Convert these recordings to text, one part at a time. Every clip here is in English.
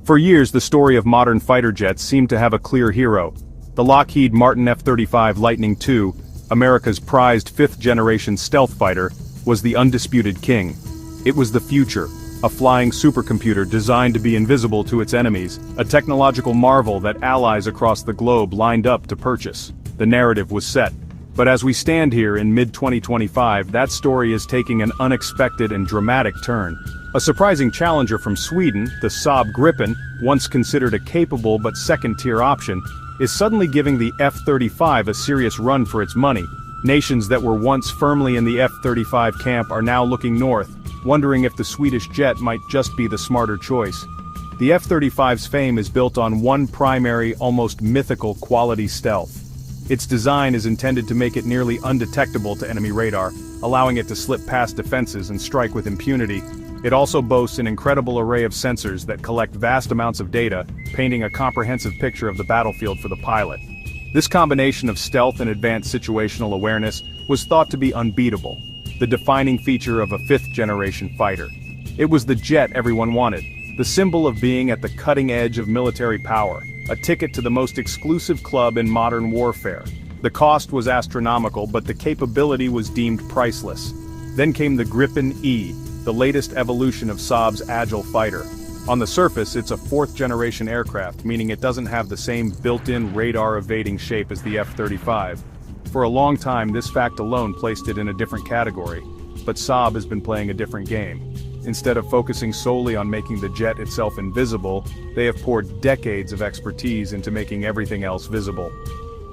For years the story of modern fighter jets seemed to have a clear hero. The Lockheed Martin F-35 Lightning II, America's prized fifth-generation stealth fighter, was the undisputed king. It was the future, a flying supercomputer designed to be invisible to its enemies, a technological marvel that allies across the globe lined up to purchase. The narrative was set. But as we stand here in mid-2025, that story is taking an unexpected and dramatic turn. A surprising challenger from Sweden, the Saab Gripen, once considered a capable but second-tier option, is suddenly giving the F-35 a serious run for its money. Nations that were once firmly in the F-35 camp are now looking north, wondering if the Swedish jet might just be the smarter choice. The F-35's fame is built on one primary, almost mythical quality: stealth. Its design is intended to make it nearly undetectable to enemy radar, allowing it to slip past defenses and strike with impunity. It also boasts an incredible array of sensors that collect vast amounts of data, painting a comprehensive picture of the battlefield for the pilot. This combination of stealth and advanced situational awareness was thought to be unbeatable, the defining feature of a fifth-generation fighter. It was the jet everyone wanted, the symbol of being at the cutting edge of military power, a ticket to the most exclusive club in modern warfare. The cost was astronomical, but the capability was deemed priceless. Then came the Gripen E, the latest evolution of Saab's agile fighter. On the surface, it's a fourth-generation aircraft, meaning it doesn't have the same built-in radar-evading shape as the F-35. For a long time, this fact alone placed it in a different category. But Saab has been playing a different game. Instead of focusing solely on making the jet itself invisible, they have poured decades of expertise into making everything else visible.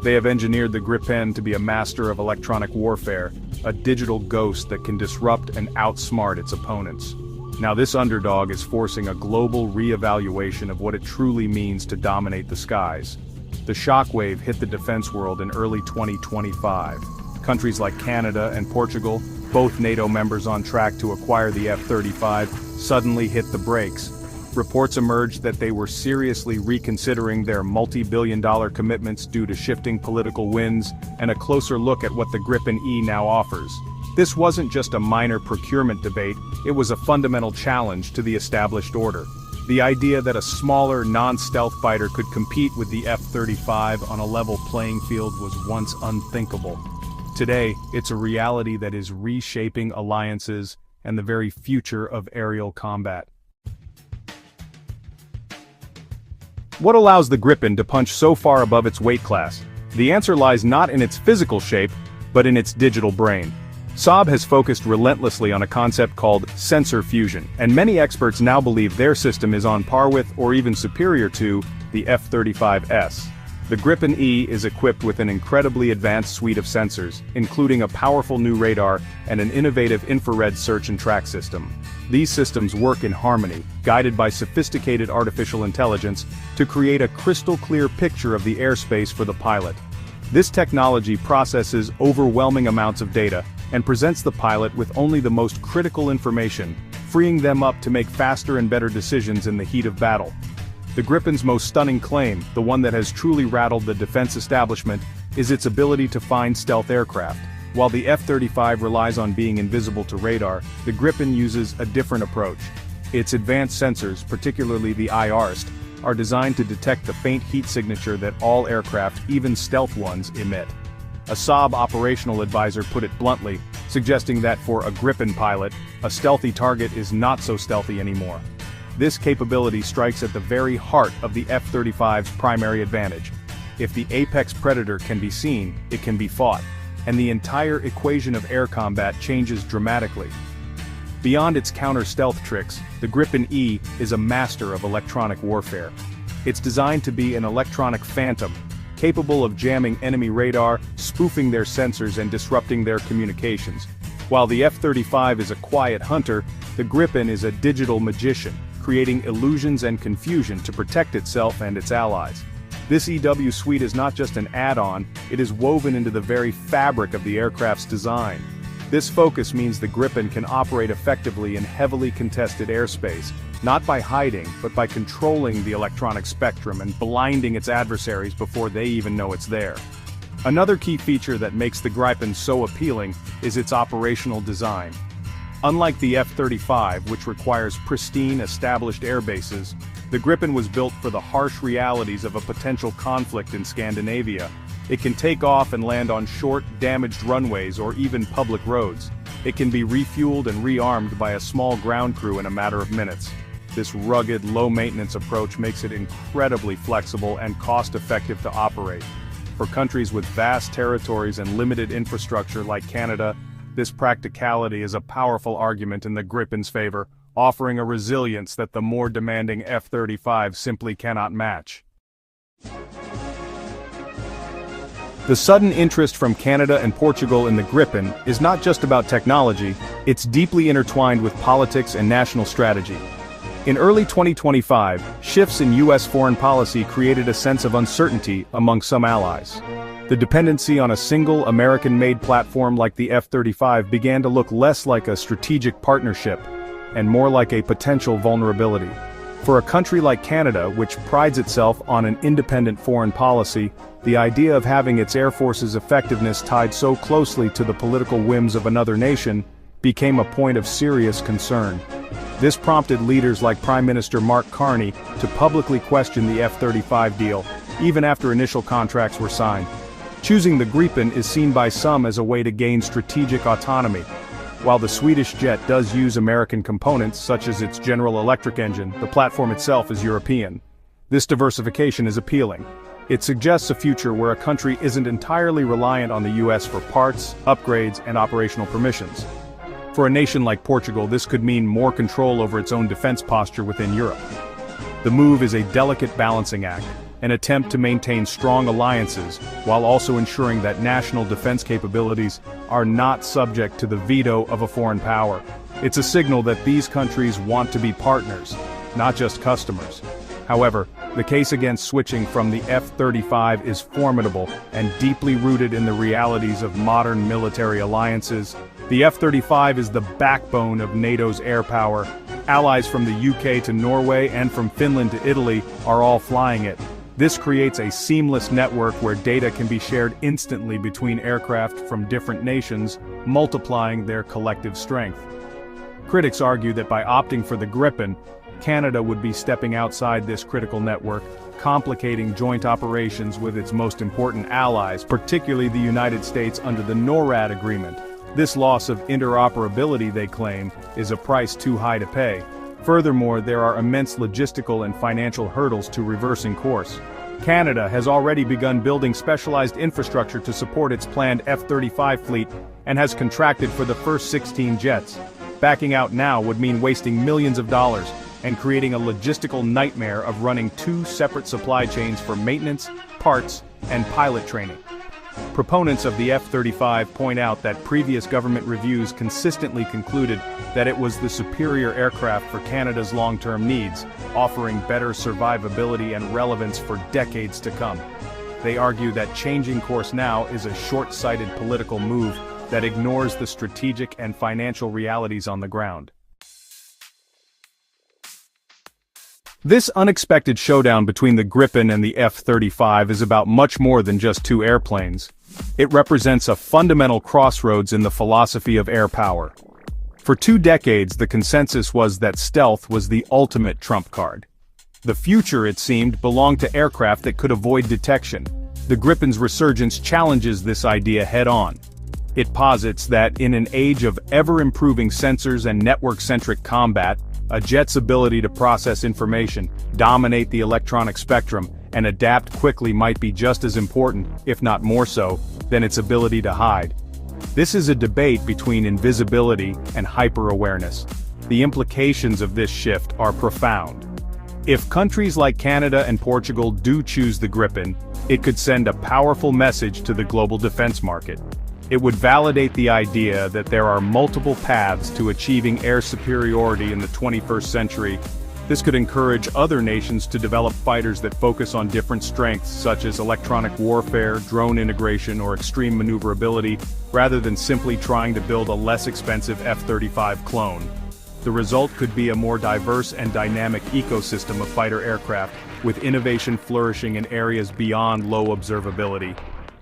They have engineered the Gripen to be a master of electronic warfare, a digital ghost that can disrupt and outsmart its opponents. Now this underdog is forcing a global re-evaluation of what it truly means to dominate the skies. The shockwave hit the defense world in early 2025. Countries like Canada and Portugal, both NATO members on track to acquire the F-35, suddenly hit the brakes. Reports emerged that they were seriously reconsidering their multi-billion-dollar commitments due to shifting political winds and a closer look at what the Gripen E now offers. This wasn't just a minor procurement debate, it was a fundamental challenge to the established order. The idea that a smaller, non-stealth fighter could compete with the F-35 on a level playing field was once unthinkable. Today, it's a reality that is reshaping alliances and the very future of aerial combat. What allows the Gripen to punch so far above its weight class? The answer lies not in its physical shape, but in its digital brain. Saab has focused relentlessly on a concept called sensor fusion, and many experts now believe their system is on par with, or even superior to, the F-35S. The Gripen E is equipped with an incredibly advanced suite of sensors, including a powerful new radar and an innovative infrared search and track system. These systems work in harmony, guided by sophisticated artificial intelligence, to create a crystal-clear picture of the airspace for the pilot. This technology processes overwhelming amounts of data and presents the pilot with only the most critical information, freeing them up to make faster and better decisions in the heat of battle. The Gripen's most stunning claim, the one that has truly rattled the defense establishment, is its ability to find stealth aircraft. While the F-35 relies on being invisible to radar, the Gripen uses a different approach. Its advanced sensors, particularly the IRST, are designed to detect the faint heat signature that all aircraft, even stealth ones, emit. A Saab operational advisor put it bluntly, suggesting that for a Gripen pilot, a stealthy target is not so stealthy anymore. This capability strikes at the very heart of the F-35's primary advantage. If the apex predator can be seen, it can be fought, and the entire equation of air combat changes dramatically. Beyond its counter-stealth tricks, the Gripen E is a master of electronic warfare. It's designed to be an electronic phantom, capable of jamming enemy radar, spoofing their sensors and disrupting their communications. While the F-35 is a quiet hunter, the Gripen is a digital magician, creating illusions and confusion to protect itself and its allies. This EW suite is not just an add-on, it is woven into the very fabric of the aircraft's design. This focus means the Gripen can operate effectively in heavily contested airspace, not by hiding, but by controlling the electronic spectrum and blinding its adversaries before they even know it's there. Another key feature that makes the Gripen so appealing is its operational design. Unlike the F-35, which requires pristine, established airbases, The Gripen was built for the harsh realities of a potential conflict in Scandinavia. It can take off and land on short, damaged runways or even public roads. It can be refueled and rearmed by a small ground crew in a matter of minutes. This rugged, low-maintenance approach makes it incredibly flexible and cost-effective to operate. For countries with vast territories and limited infrastructure like Canada, this practicality is a powerful argument in the Gripen's favor, offering a resilience that the more demanding F-35 simply cannot match. The sudden interest from Canada and Portugal in the Gripen is not just about technology, it's deeply intertwined with politics and national strategy. In early 2025, shifts in U.S. foreign policy created a sense of uncertainty among some allies. The dependency on a single American-made platform like the F-35 began to look less like a strategic partnership and more like a potential vulnerability. For a country like Canada, which prides itself on an independent foreign policy, the idea of having its Air Force's effectiveness tied so closely to the political whims of another nation became a point of serious concern. This prompted leaders like Prime Minister Mark Carney to publicly question the F-35 deal, even after initial contracts were signed. Choosing the Gripen is seen by some as a way to gain strategic autonomy. While the Swedish jet does use American components such as its General Electric engine, the platform itself is European. This diversification is appealing. It suggests a future where a country isn't entirely reliant on the US for parts, upgrades, and operational permissions. For a nation like Portugal, this could mean more control over its own defense posture within Europe. The move is a delicate balancing act, an attempt to maintain strong alliances while also ensuring that national defense capabilities are not subject to the veto of a foreign power. It's a signal that these countries want to be partners, not just customers. However, the case against switching from the F-35 is formidable and deeply rooted in the realities of modern military alliances. The F-35 is the backbone of NATO's air power. Allies from the UK to Norway and from Finland to Italy are all flying it. This creates a seamless network where data can be shared instantly between aircraft from different nations, multiplying their collective strength. Critics argue that by opting for the Gripen, Canada would be stepping outside this critical network, complicating joint operations with its most important allies, particularly the United States under the NORAD agreement. This loss of interoperability, they claim, is a price too high to pay. Furthermore, there are immense logistical and financial hurdles to reversing course. Canada has already begun building specialized infrastructure to support its planned F-35 fleet and has contracted for the first 16 jets. Backing out now would mean wasting millions of dollars and creating a logistical nightmare of running two separate supply chains for maintenance, parts, and pilot training. Proponents of the F-35 point out that previous government reviews consistently concluded that it was the superior aircraft for Canada's long-term needs, offering better survivability and relevance for decades to come. They argue that changing course now is a short-sighted political move that ignores the strategic and financial realities on the ground. This unexpected showdown between the Gripen and the F-35 is about much more than just two airplanes. It represents a fundamental crossroads in the philosophy of air power. For 2 decades, the consensus was that stealth was the ultimate trump card. The future, it seemed, belonged to aircraft that could avoid detection. The Gripen's resurgence challenges this idea head-on. It posits that in an age of ever-improving sensors and network-centric combat, a jet's ability to process information, dominate the electronic spectrum, and adapt quickly might be just as important, if not more so, than its ability to hide. This is a debate between invisibility and hyper-awareness. The implications of this shift are profound. If countries like Canada and Portugal do choose the Gripen, it could send a powerful message to the global defense market. It would validate the idea that there are multiple paths to achieving air superiority in the 21st century. This could encourage other nations to develop fighters that focus on different strengths such as electronic warfare, drone integration, or extreme maneuverability, rather than simply trying to build a less expensive F-35 clone. The result could be a more diverse and dynamic ecosystem of fighter aircraft, with innovation flourishing in areas beyond low observability.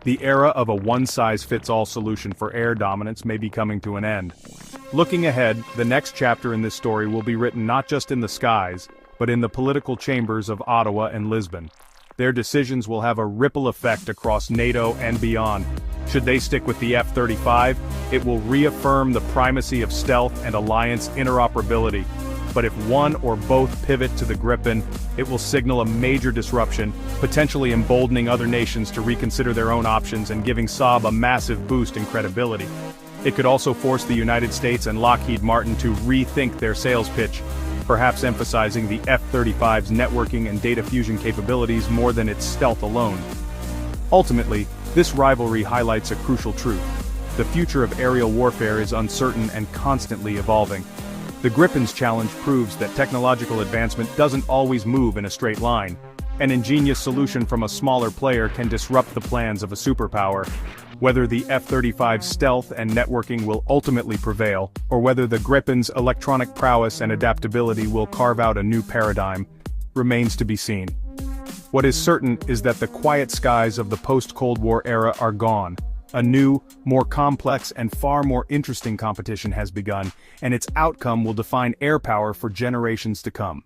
The era of a one-size-fits-all solution for air dominance may be coming to an end. Looking ahead, the next chapter in this story will be written not just in the skies, but in the political chambers of Ottawa and Lisbon. Their decisions will have a ripple effect across NATO and beyond. Should they stick with the F-35, it will reaffirm the primacy of stealth and alliance interoperability. But if one or both pivot to the Gripen, it will signal a major disruption, potentially emboldening other nations to reconsider their own options and giving Saab a massive boost in credibility. It could also force the United States and Lockheed Martin to rethink their sales pitch, perhaps emphasizing the F-35's networking and data fusion capabilities more than its stealth alone. Ultimately, this rivalry highlights a crucial truth. The future of aerial warfare is uncertain and constantly evolving. The Gripen's challenge proves that technological advancement doesn't always move in a straight line. An ingenious solution from a smaller player can disrupt the plans of a superpower. Whether the F-35's stealth and networking will ultimately prevail, or whether the Gripen's electronic prowess and adaptability will carve out a new paradigm, remains to be seen. What is certain is that the quiet skies of the post-Cold War era are gone. A new, more complex and far more interesting competition has begun, and its outcome will define air power for generations to come.